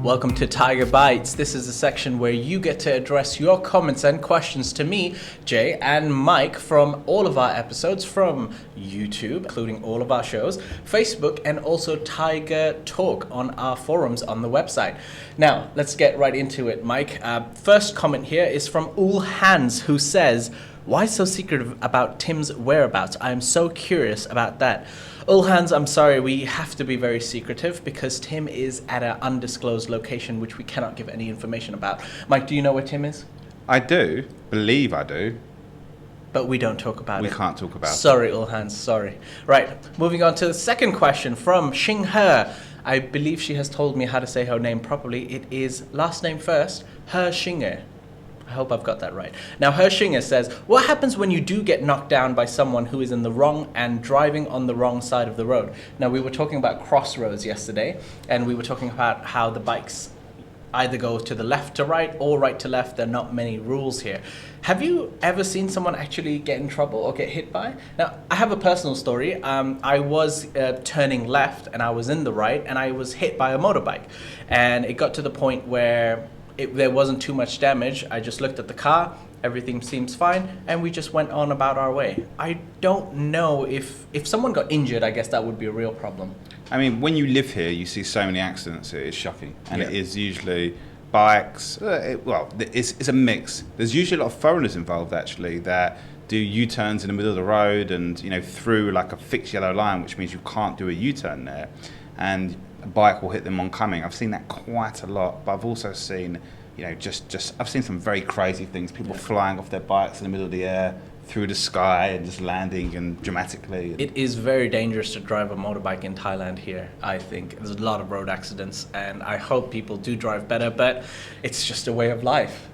Welcome to Thaiger Bites. This is a section where you get to address your comments and questions to me, Jay, and Mike from all of our episodes from YouTube, including all of our shows, Facebook, and also Thaiger Talk on our forums on the website. Now, let's get right into it, Mike. First comment here is from All Hands, who says, "Why so secretive about Tim's whereabouts? I am so curious about that." All Hands, I'm sorry, we have to be very secretive because Tim is at an undisclosed location which we cannot give any information about. Mike, do you know where Tim is? I do, believe I do. But we don't talk about it. We can't talk about it. Sorry, All Hands, sorry. Right, moving on to the second question from Xing He. I believe she has told me how to say her name properly. It is last name first, He Xing. I hope I've got that right. Now, Hershinger says, what happens when you do get knocked down by someone who is in the wrong and driving on the wrong side of the road? Now, we were talking about crossroads yesterday, and we were talking about how the bikes either go to the left to right or right to left. There are not many rules here. Have you ever seen someone actually get in trouble or get hit by? Now, I have a personal story. I was turning left, and I was in the right, and I was hit by a motorbike. And it got to the point where there wasn't too much damage. I just looked at the car, everything seems fine, and we just went on about our way. I don't know if someone got injured, I guess that would be a real problem. I mean, when you live here, you see so many accidents, it is shocking. And It is usually bikes, it's a mix. There's usually a lot of foreigners involved, actually, that do U-turns in the middle of the road and, through like a fixed yellow line, which means you can't do a U-turn there. And a bike will hit them oncoming. I've seen that quite a lot, but I've also seen, I've seen some very crazy things. People flying off their bikes in the middle of the air, through the sky, and just landing and dramatically. It is very dangerous to drive a motorbike in Thailand here, I think. There's a lot of road accidents, and I hope people do drive better, but it's just a way of life.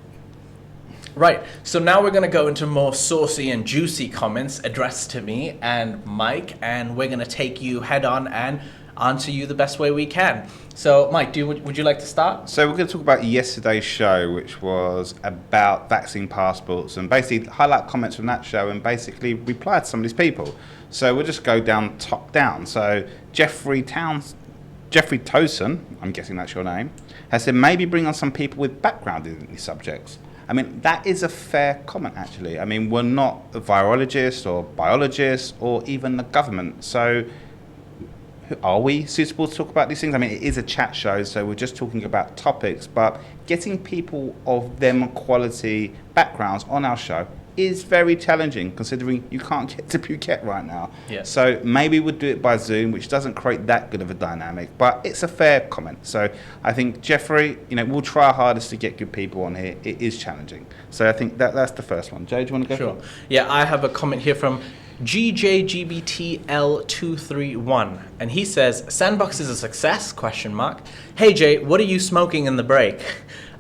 Right, so now we're going to go into more saucy and juicy comments addressed to me and Mike, and we're going to take you head on and answer you the best way we can. So, Mike, would you like to start? So we're going to talk about yesterday's show, which was about vaccine passports, and basically highlight comments from that show and basically reply to some of these people. So we'll just go down top down. So Jeffrey Towson, I'm guessing that's your name, has said maybe bring on some people with background in these subjects. I mean, that is a fair comment, actually. I mean, we're not virologists or biologists or even the government. So are we suitable to talk about these things? I mean, it is a chat show, so we're just talking about topics, but getting people of them quality backgrounds on our show is very challenging, considering you can't get to Phuket right now. Yeah. So maybe we'll do it by Zoom, which doesn't create that good of a dynamic, but it's a fair comment. So I think, Jeffrey, we'll try our hardest to get good people on here. It is challenging. So I think that's the first one. Jay, do you want to go? Sure. Yeah, I have a comment here from GJGBTL231, and he says, Sandbox is a success, ? Hey Jay, what are you smoking in the break?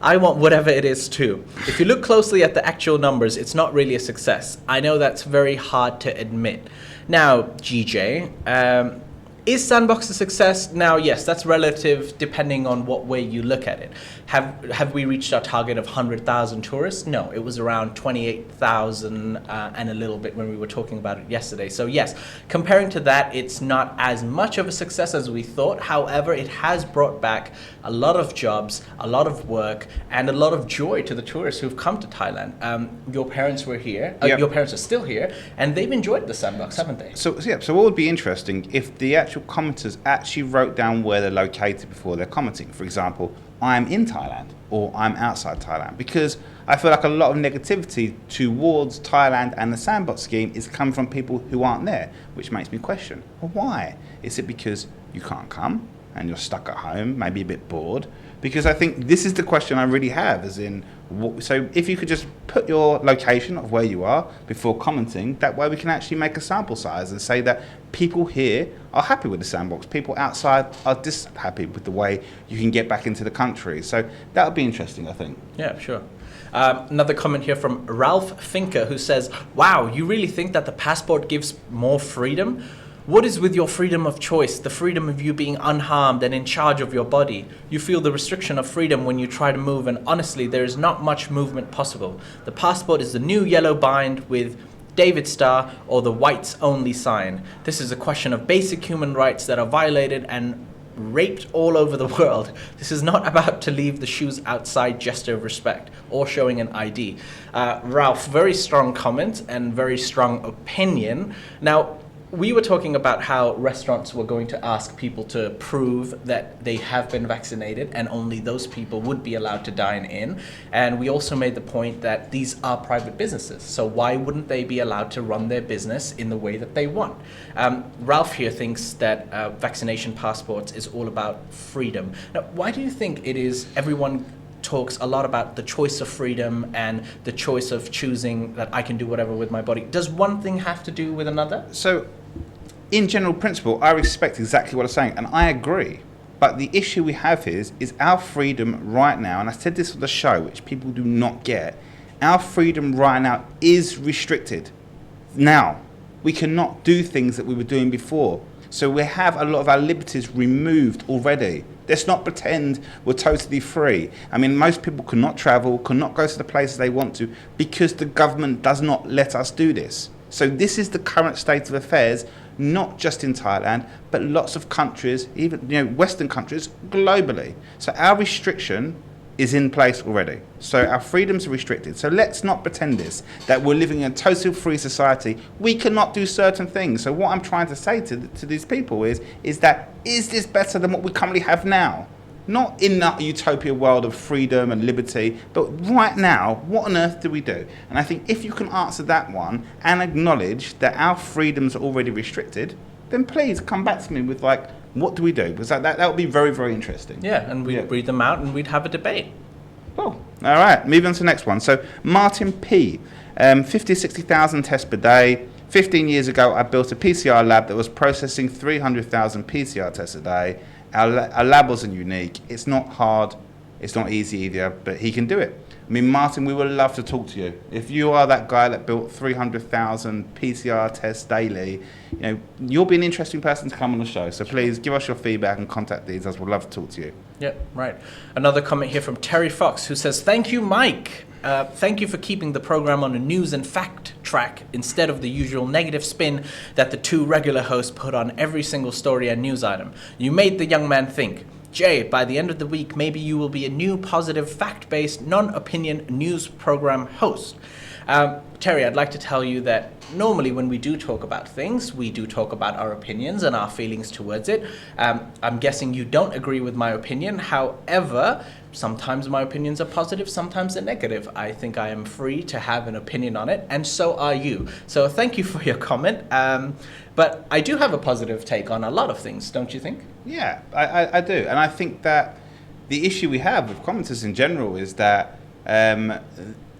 I want whatever it is too. If you look closely at the actual numbers, it's not really a success. I know that's very hard to admit. Now, GJ, is Sandbox a success? Now, yes, that's relative depending on what way you look at it. Have we reached our target of 100,000 tourists? No, it was around 28,000 and a little bit when we were talking about it yesterday. So yes, comparing to that, it's not as much of a success as we thought. However, it has brought back a lot of jobs, a lot of work, and a lot of joy to the tourists who've come to Thailand. Your parents were here, your parents are still here, and they've enjoyed the Sandbox, haven't they? So what would be interesting if the actual commenters actually wrote down where they're located before they're commenting. For example, I'm in Thailand or I'm outside Thailand, because I feel like a lot of negativity towards Thailand and the Sandbox scheme is coming from people who aren't there, which makes me question, well, why? Is it because you can't come and you're stuck at home, maybe a bit bored? Because I think this is the question I really have, as in, so if you could just put your location of where you are before commenting, that way we can actually make a sample size and say that people here are happy with the Sandbox, people outside are happy with the way you can get back into the country. So that would be interesting, I think. Yeah, sure. Another comment here from Ralph Finker, who says, wow, you really think that the passport gives more freedom? What is with your freedom of choice, the freedom of you being unharmed and in charge of your body? You feel the restriction of freedom when you try to move, and honestly, there is not much movement possible. The passport is the new yellow bind with David Star, or the whites only sign. This is a question of basic human rights that are violated and raped all over the world. This is not about to leave the shoes outside gesture of respect or showing an ID. Ralph, very strong comment and very strong opinion. Now, we were talking about how restaurants were going to ask people to prove that they have been vaccinated and only those people would be allowed to dine in. And we also made the point that these are private businesses. So why wouldn't they be allowed to run their business in the way that they want? Ralph here thinks that vaccination passports is all about freedom. Now, why do you think it is everyone talks a lot about the choice of freedom and the choice of choosing that I can do whatever with my body? Does one thing have to do with another? So, in general principle, I respect exactly what I'm saying, and I agree. But the issue we have is our freedom right now, and I said this on the show, which people do not get, our freedom right now is restricted. Now, we cannot do things that we were doing before. So we have a lot of our liberties removed already. Let's not pretend we're totally free. I mean, most people cannot travel, cannot go to the places they want to, because the government does not let us do this. So this is the current state of affairs, not just in Thailand, but lots of countries, even Western countries, globally. So our restriction is in place already. So our freedoms are restricted. So let's not pretend that we're living in a total free society. We cannot do certain things. So what I'm trying to say to these people is this better than what we currently have now? Not in that utopia world of freedom and liberty, but right now, what on earth do we do? And I think if you can answer that one and acknowledge that our freedoms are already restricted, then please come back to me with what do we do? Because that would be very, very interesting. Yeah, and we'd read them out and we'd have a debate. Cool. All right, moving on to the next one. So Martin P, 50, 60,000 tests per day. 15 years ago, I built a PCR lab that was processing 300,000 PCR tests a day. Our lab wasn't unique. It's not hard. It's not easy either, but he can do it. I mean, Martin, we would love to talk to you. If you are that guy that built 300,000 PCR tests daily, you'll be an interesting person to come on the show. So please give us your feedback and contact details. We'd love to talk to you. Yeah, right. Another comment here from Terry Fox, who says, "Thank you, Mike. Thank you for keeping the program on a news and fact track instead of the usual negative spin that the two regular hosts put on every single story and news item. You made the young man think. Jay, by the end of the week, maybe you will be a new, positive, fact-based, non-opinion news program host." Terry, I'd like to tell you that normally when we do talk about things, we do talk about our opinions and our feelings towards it. I'm guessing you don't agree with my opinion. However, sometimes my opinions are positive, sometimes they're negative. I think I am free to have an opinion on it, and so are you. So thank you for your comment. But I do have a positive take on a lot of things, don't you think? Yeah, I do. And I think that the issue we have with commenters in general is that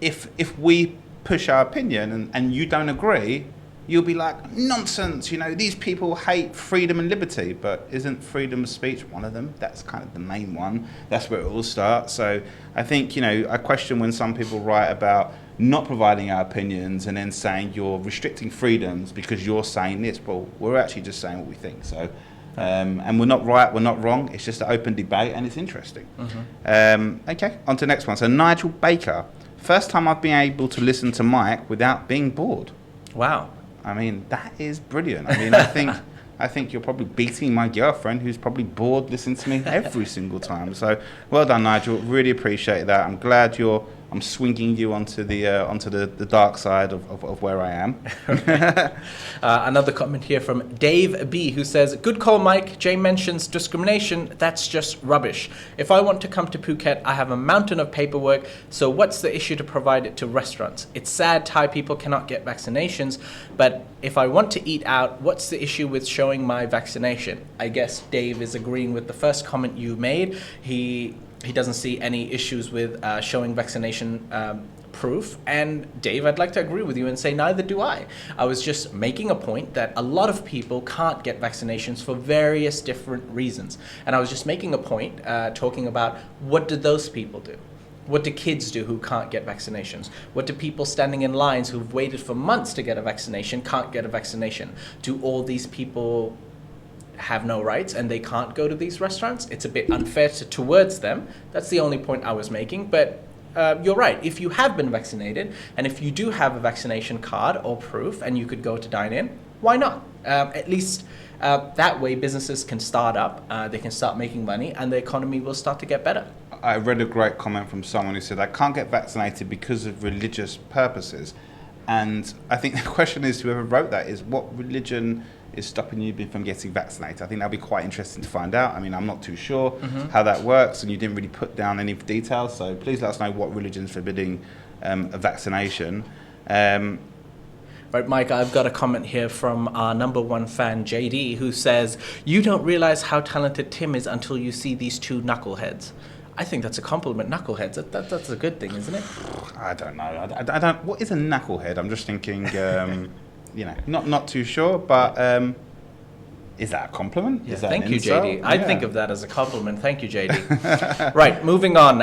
if we push our opinion and you don't agree, you'll be like, nonsense, these people hate freedom and liberty. But isn't freedom of speech one of them? That's kind of the main one. That's where it all starts. So I think, I question when some people write about not providing our opinions and then saying you're restricting freedoms because you're saying this. Well, we're actually just saying what we think. So, and we're not right, we're not wrong. It's just an open debate and it's interesting. Mm-hmm. Okay, on to the next one. So Nigel Baker. First time I've been able to listen to Mike without being bored. Wow. I mean, that is brilliant. I mean, I think you're probably beating my girlfriend, who's probably bored listening to me every single time. So, well done, Nigel. Really appreciate that. I'm glad I'm swinging you onto the dark side of where I am. Another comment here from Dave B, who says, "Good call, Mike. Jay mentions discrimination. That's just rubbish. If I want to come to Phuket, I have a mountain of paperwork. So what's the issue to provide it to restaurants? It's sad Thai people cannot get vaccinations, but if I want to eat out, what's the issue with showing my vaccination?" I guess Dave is agreeing with the first comment you made. He doesn't see any issues with showing vaccination proof. And Dave, I'd like to agree with you and say neither do I. I was just making a point that a lot of people can't get vaccinations for various different reasons. And I was just making a point talking about what do those people do? What do kids do who can't get vaccinations? What do people standing in lines who've waited for months to get a vaccination can't get a vaccination? Do all these people have no rights and they can't go to these restaurants? It's a bit unfair towards them. That's the only point I was making. But you're right. If you have been vaccinated, and if you do have a vaccination card or proof, and you could go to dine in, why not? At least that way businesses can start up, they can start making money, and the economy will start to get better. I read a great comment from someone who said, I can't get vaccinated because of religious purposes. And I think the question is, whoever wrote that, is what religion is stopping you from getting vaccinated? I think that'll be quite interesting to find out. I mean, I'm not too sure how that works, and you didn't really put down any details, so please let us know what religion's forbidding a vaccination. Right, Mike, I've got a comment here from our number one fan, JD, who says, you don't realize how talented Tim is until you see these two knuckleheads. I think that's a compliment, knuckleheads. That's a good thing, isn't it? I don't know. I don't. What is a knucklehead? I'm just thinking, not too sure, but is that a compliment? Yeah, is that thank an you, insult? JD. I think of that as a compliment. Thank you, JD. Right, moving on.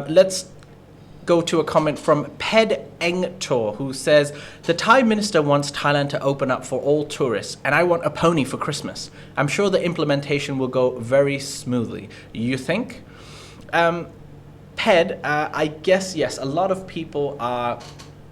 Let's go to a comment from Ped Engtor, who says, the Thai minister wants Thailand to open up for all tourists, and I want a pony for Christmas. I'm sure the implementation will go very smoothly. You think? Ped, I guess, yes, a lot of people are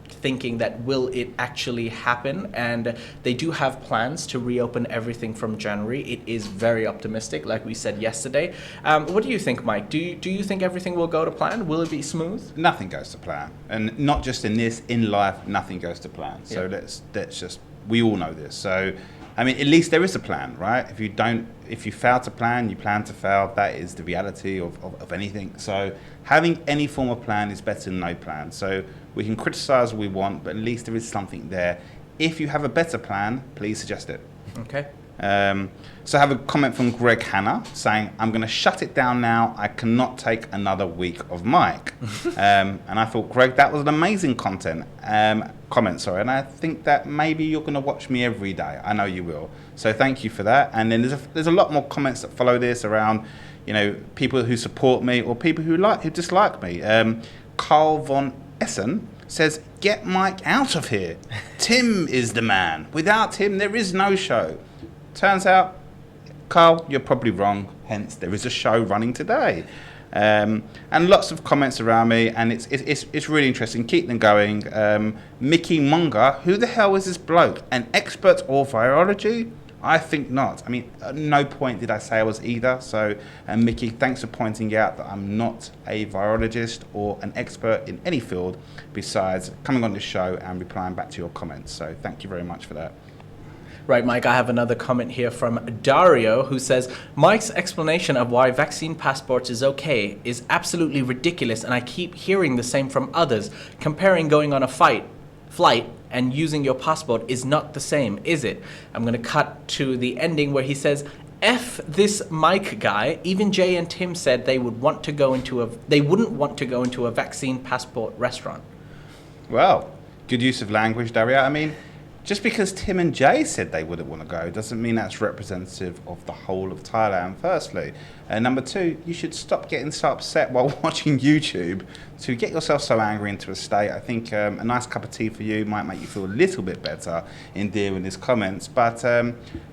thinking that will it actually happen, and they do have plans to reopen everything from January. It is very optimistic, like we said yesterday. What do you think, Mike? Do you think everything will go to plan? Will it be smooth? Nothing goes to plan, and not just in life, nothing goes to plan. So let's just, we all know this. So I mean, at least there is a plan, right? If you fail to plan, you plan to fail. That is the reality of anything. So having any form of plan is better than no plan. So we can criticize what we want, but at least there is something there. If you have a better plan, please suggest it. Okay. So I have a comment from Greg Hanna saying, I'm going to shut it down now. I cannot take another week of Mike. And I thought, Greg, that was an amazing comment, and I think that maybe you're going to watch me every day. I know you will. So thank you for that. And then there's a lot more comments that follow this around, people who support me or people who dislike me. Carl von Essen says, get Mike out of here. Tim is the man. Without him, there is no show. Turns out, Carl, you're probably wrong. Hence, there is a show running today. And lots of comments around me, and it's really interesting. Keep them going. Mickey Munger, who the hell is this bloke? An expert or virology? I think not. I mean, at no point did I say I was either. So, Mickey, thanks for pointing out that I'm not a virologist or an expert in any field besides coming on this show and replying back to your comments. So thank you very much for that. Right, Mike, I have another comment here from Dario, who says, Mike's explanation of why vaccine passports is okay is absolutely ridiculous, and I keep hearing the same from others. Comparing going on a flight and using your passport is not the same, is it? I'm going to cut to the ending where he says, F this Mike guy. Even Jay and Tim said they wouldn't want to go into a vaccine passport restaurant. Well, good use of language, Dario. I mean, just because Tim and Jay said they wouldn't want to go doesn't mean that's representative of the whole of Thailand, firstly. And number two, you should stop getting so upset while watching YouTube to get yourself so angry into a state. I think a nice cup of tea for you might make you feel a little bit better in dealing with his comments. But,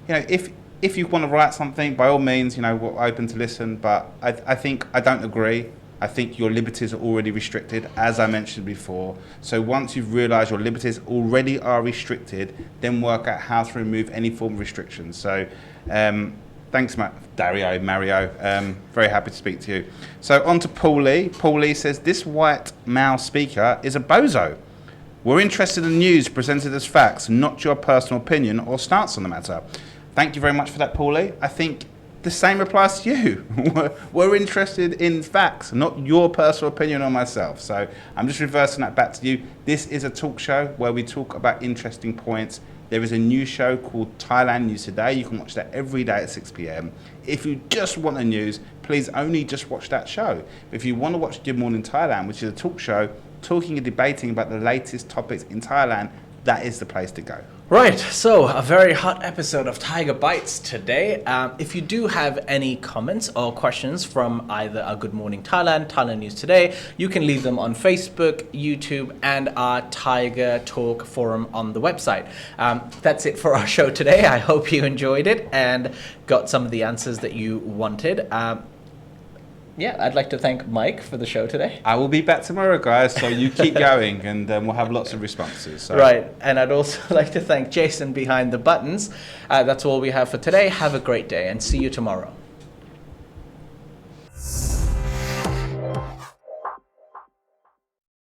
if you want to write something, by all means, we're open to listen. But I think I don't agree. I think your liberties are already restricted, as I mentioned before. So once you've realised your liberties already are restricted, then work out how to remove any form of restrictions. So thanks, Mario. Very happy to speak to you. So on to Paul Lee. Paul Lee says, this white male speaker is a bozo. We're interested in news presented as facts, not your personal opinion or stance on the matter. Thank you very much for that, Paul Lee. I think the same applies to you. We're interested in facts, not your personal opinion on myself. So I'm just reversing that back to you. This is a talk show where we talk about interesting points. There is a new show called Thailand News Today. You can watch that every day at 6 p.m. If you just want the news, please only just watch that show. If you want to watch Good Morning Thailand, which is a talk show talking and debating about the latest topics in Thailand, that is the place to go. Right, so a very hot episode of Thaiger Bites today. If you do have any comments or questions from either our Good Morning Thailand, Thailand News Today, you can leave them on Facebook, YouTube, and our Tiger Talk forum on the website. That's it for our show today. I hope you enjoyed it and got some of the answers that you wanted. yeah, I'd like to thank Mike for the show today. I will be back tomorrow, guys, so you keep going, and we'll have lots of responses. So. Right, and I'd also like to thank Jason behind the buttons. That's all we have for today. Have a great day, and see you tomorrow.